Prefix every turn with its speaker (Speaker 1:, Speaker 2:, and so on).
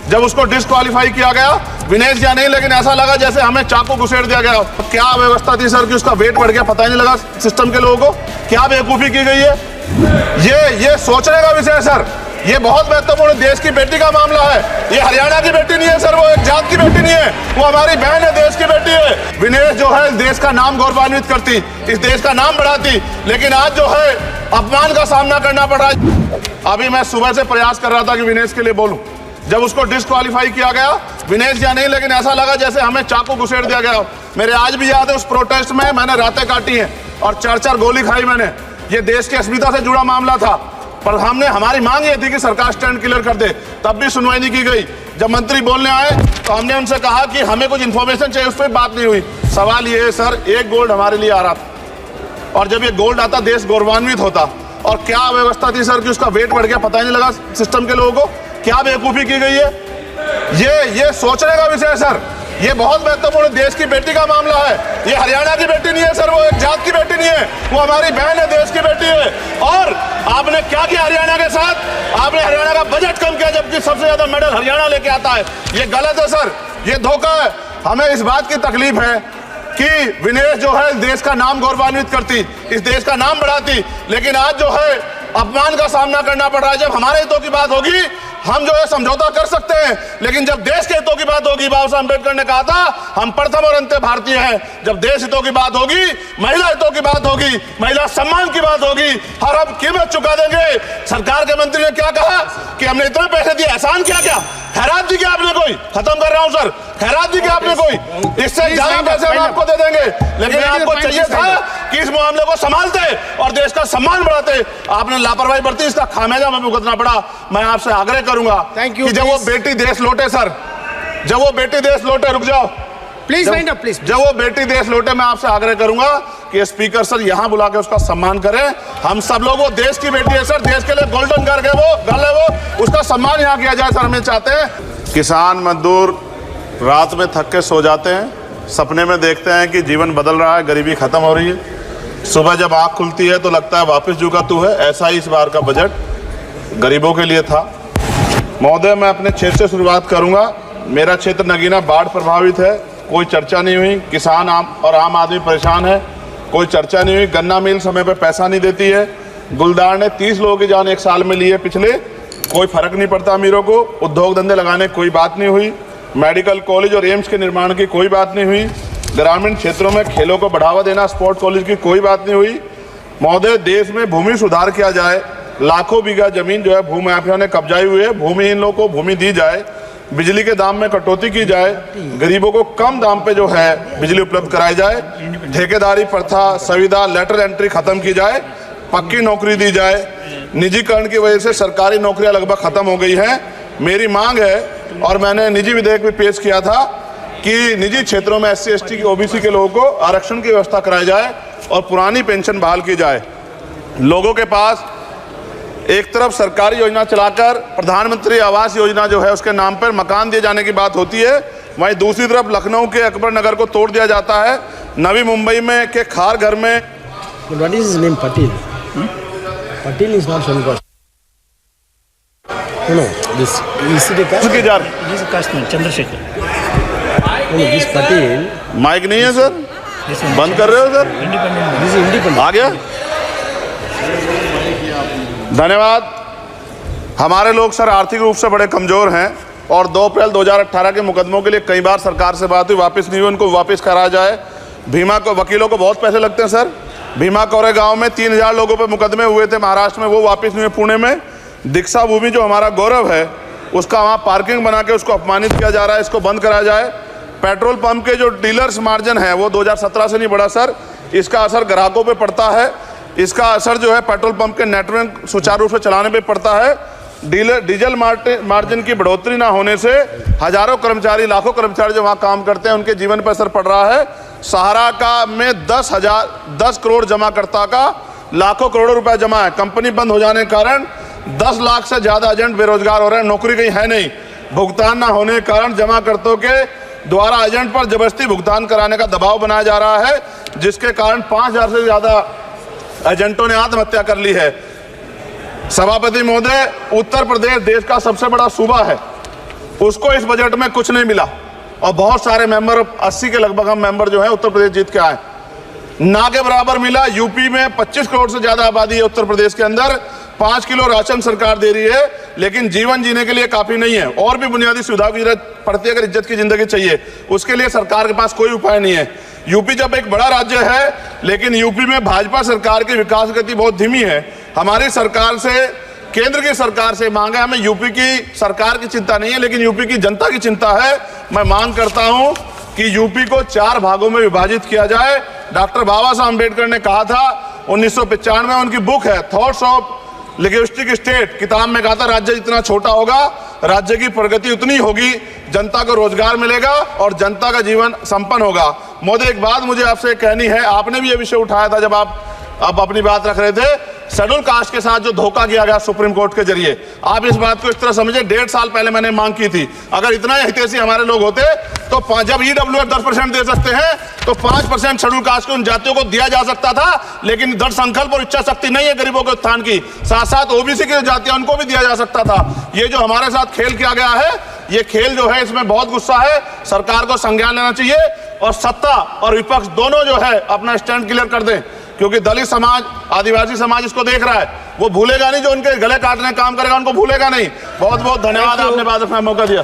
Speaker 1: जब उसको डिस्क्वालीफाई किया गया, विनेश या नहीं, लेकिन ऐसा लगा जैसे हमें चाकू घुसेड़ दिया गया। क्या व्यवस्था थी सर कि उसका वेट बढ़ गया, पता ही नहीं लगा सिस्टम के लोगों को। क्या बेवकूफी की गई है, ये सोचने का विषय है सर। ये बहुत महत्वपूर्ण देश की बेटी का मामला है। ये हरियाणा की बेटी नहीं है सर, वो एक जात की बेटी नहीं है, वो हमारी बहन है, देश की बेटी है। विनेश जो है देश का नाम गौरवान्वित करती, इस देश का नाम बढ़ाती, लेकिन आज जो है अपमान का सामना करना पड़ रहा है। अभी मैं सुबह से प्रयास कर रहा था कि विनेश के लिए बोलूं। जब उसको डिस्क्वालीफाई किया गया, विनेश या नहीं, लेकिन ऐसा लगा जैसे हमें चाकू घुसेड़ दिया गया। मेरे आज भी याद है, उस प्रोटेस्ट में मैंने रातें काटी हैं और 4-4 गोली खाई मैंने। ये देश की अस्मिता से जुड़ा मामला था, पर हमारी मांग ये थी कि सरकार स्टैंड क्लियर कर दे, तब भी सुनवाई नहीं की गई। जब मंत्री बोलने आए तो हमने उनसे कहा कि हमें कुछ इन्फॉर्मेशन चाहिए, उस पर बात नहीं हुई। सवाल ये है सर, एक गोल्ड हमारे लिए आ रहा था, और जब ये गोल्ड आता देश गौरवान्वित होता। और क्या व्यवस्था थी सर कि उसका वेट बढ़ गया, पता ही नहीं लगा सिस्टम के लोगों को। क्या बेवकूफी की गई है, ये सोचने का विषय है सर। ये बहुत महत्वपूर्ण देश की बेटी का मामला है। ये हरियाणा की बेटी नहीं है सर, वो एक जात की बेटी नहीं है, वो हमारी बहन है, देश की बेटी है। और आपने क्या किया हरियाणा के साथ? आपने हरियाणा का बजट कम किया, जबकि सबसे ज्यादा मेडल हरियाणा लेके आता है। ये गलत है सर, ये धोखा है। हमें इस बात की तकलीफ है कि विनेश जो है देश का नाम गौरवान्वित करती, इस देश का नाम बढ़ाती, लेकिन आज जो है अपमान का सामना करना पड़ रहा है। जब हमारे हितों की बात होगी हम जो है समझौता कर सकते हैं, लेकिन जब देश के हितों की बात होगी, बाबा साहब अम्बेडकर ने कहा था हम प्रथम और अंत्य भारतीय हैं। जब देश हितों की बात होगी, महिला हितों की बात होगी, महिला सम्मान की बात होगी, हर हम कीमत चुका देंगे। सरकार के मंत्री ने क्या कहा कि हमने इतने पैसे दिए, एहसान क्या क्या खैरात दी क्या आपने कोई? खत्म कर रहा हूं सर, खैरात दी क्या आपने कोई? इससे ज्यादा पैसे हम आपको दे देंगे, लेकिन आपको चाहिए था कि इस मामले को संभालते और देश का सम्मान बढ़ाते। आपने लापरवाही बरती, इसका खामियाजा हमें भुगतना पड़ा। मैं आपसे आग्रह करूंगा कि जब वो बेटी देश लौटे सर, जब वो बेटी देश लौटे, रुक जाओ
Speaker 2: प्लीज वाइंड अप प्लीज।
Speaker 1: जब वो बेटी देश लौटे, मैं आपसे आग्रह करूंगा कि स्पीकर सर यहां बुला के उसका सम्मान करें। हम सब लोग, वो देश की बेटी है सर, देश के लिए गोल्डन कर गए वो गल है, वो उसका सम्मान यहां किया जाए सर। हमें चाहते हैं किसान मजदूर रात में थक के सो जाते हैं, सपने में देखते हैं कि जीवन बदल रहा है, गरीबी खत्म हो रही है। सुबह जब आंख खुलती है तो लगता है वापस झुका तू है। ऐसा ही इस बार का बजट गरीबों के लिए था। महोदय, मैं अपने क्षेत्र से शुरुआत करूंगा। मेरा क्षेत्र नगीना बाढ़ प्रभावित है, कोई चर्चा नहीं हुई। किसान आम आदमी परेशान है, कोई चर्चा नहीं हुई। गन्ना मिल समय पे पैसा नहीं देती है। गुलदार ने 30 लोगों की जान एक साल में ली है पिछले, कोई फर्क नहीं पड़ता अमीरों को। उद्योग धंधे लगाने कोई बात नहीं हुई। मेडिकल कॉलेज और एम्स के निर्माण की कोई बात नहीं हुई। ग्रामीण क्षेत्रों में खेलों को बढ़ावा देना, स्पोर्ट्स कॉलेज की कोई बात नहीं हुई। महोदय, देश में भूमि सुधार किया जाए। लाखों बीघा जमीन जो है भूमाफिया ने कब्जाई हुई है, भूमिहीन लोगों को भूमि दी जाए। बिजली के दाम में कटौती की जाए, गरीबों को कम दाम पे जो है बिजली उपलब्ध कराई जाए। ठेकेदारी प्रथा, संविदा, लेटर एंट्री खत्म की जाए, पक्की नौकरी दी जाए। निजीकरण की वजह से सरकारी नौकरियां लगभग खत्म हो गई हैं। मेरी मांग है, और मैंने निजी विधेयक भी पेश किया था, कि निजी क्षेत्रों में SC ST की OBC के लोगों को आरक्षण की व्यवस्था कराई जाए और पुरानी पेंशन बहाल की जाए। लोगों के पास एक तरफ सरकारी योजना चलाकर प्रधानमंत्री आवास योजना जो है उसके नाम पर मकान दिए जाने की बात होती है, वहीं दूसरी तरफ लखनऊ के अकबर नगर को तोड़ दिया जाता है। नवी मुंबई में के खार घर में
Speaker 2: What is his name? Patil. Patil is not Shankar. No, this is the caste.
Speaker 1: की जा
Speaker 3: This is Kashmir, Chandrasekhar.
Speaker 2: No, this Patil.
Speaker 1: Mike नहीं है सर, बंद कर रहे हो सर?
Speaker 2: This is independent.
Speaker 1: आ गया, धन्यवाद। हमारे लोग सर आर्थिक रूप से बड़े कमजोर हैं, और 2 अप्रैल 2018 के मुकदमों के लिए कई बार सरकार से बात हुई, वापस नहीं हुई। उनको वापस कराया जाए। भीमा को वकीलों को बहुत पैसे लगते हैं सर। भीमा कोरे गांव में 3000 लोगों पे मुकदमे हुए थे महाराष्ट्र में, वो वापस नहीं हुए। पुणे में दीक्षा भूमि जो हमारा गौरव है, उसका वहाँ पार्किंग बना के उसको अपमानित किया जा रहा है, इसको बंद कराया जाए। पेट्रोल पंप के जो डीलर्स मार्जिन है वो 2017 से नहीं बढ़ा सर, इसका असर ग्राहकों पे पड़ता है। इसका असर जो है पेट्रोल पंप के नेटवर्क सुचारू रूप से चलाने पे पड़ता है। डीजल मार्जिन की बढ़ोतरी ना होने से हजारों कर्मचारी, लाखों कर्मचारी जो वहाँ काम करते हैं, उनके जीवन पर असर पड़ रहा है। सहारा का में 10 करोड़ जमाकर्ता का लाखों करोड़ों रुपए जमा है। कंपनी बंद हो जाने के कारण 10 लाख से ज्यादा एजेंट बेरोजगार हो रहे हैं, नौकरी कहीं है नहीं। भुगतान ना होने के कारण जमाकर्ताओं के द्वारा एजेंट पर जबरदस्ती भुगतान कराने का दबाव बनाया जा रहा है, जिसके कारण 5000 से ज्यादा एजेंटों ने आत्महत्या कर ली है। सभापति महोदय, उत्तर प्रदेश देश का सबसे बड़ा सूबा है। उसको इस बजट में कुछ नहीं मिला। और बहुत सारे मेंबर, 80 के लगभग हम मेंबर जो है उत्तर प्रदेश जीत के आए, ना के बराबर मिला। यूपी में 25 करोड़ से ज्यादा आबादी है उत्तर प्रदेश के अंदर, 5 किलो राशन सरकार दे रही है, लेकिन जीवन जीने के लिए काफी नहीं है। और भी बुनियादी सुविधाओं की जरूरत पड़ती है। अगर इज्जत की जिंदगी चाहिए, उसके लिए सरकार के पास कोई उपाय नहीं है। यूपी जब एक बड़ा राज्य है, लेकिन यूपी में भाजपा सरकार की विकास गति बहुत धीमी है। हमारी सरकार से, केंद्र की सरकार से मांग है, हमें यूपी की सरकार की चिंता नहीं है, लेकिन यूपी की जनता की चिंता है। मैं मांग करता हूं कि यूपी को 4 भागों में विभाजित किया जाए। डॉक्टर बाबा साहब अम्बेडकर ने कहा था 1995 में, उनकी बुक है थॉट्स ऑफ लिंग्विस्टिक स्टेट, किताब में कहा था राज्य जितना छोटा होगा, राज्य की प्रगति उतनी होगी, जनता को रोजगार मिलेगा और जनता का जीवन संपन्न होगा। मोदी, एक बात मुझे आपसे कहनी है, आपने भी ये विषय उठाया था जब आप अपनी बात रख रहे थे, शेड्यूल कास्ट के साथ जो धोखा किया गया सुप्रीम कोर्ट के जरिए, आप इस बात को इस तरह समझे, 1.5 साल पहले मैंने मांग की थी, अगर इतना हितैषी हमारे लोग होते तो जब ईडब्ल्यूएस 10% दे सकते हैं तो 5% शेड्यूल कास्ट के उन जातियों को दिया जा सकता था। लेकिन दृढ़ संकल्प और इच्छा शक्ति नहीं है गरीबों के उत्थान की, साथ साथ ओबीसी की जातियां उनको भी दिया जा सकता था। ये जो हमारे साथ खेल किया गया है, ये खेल जो है इसमें बहुत गुस्सा है, सरकार को संज्ञान लेना चाहिए और सत्ता और विपक्ष दोनों जो है अपना स्टैंड क्लियर कर दें, क्योंकि दलित समाज, आदिवासी समाज इसको देख रहा है, वो भूलेगा नहीं, जो उनके गले काटने का काम करेगा उनको भूलेगा नहीं। बहुत बहुत धन्यवाद, आपने बात रखने का मौका दिया।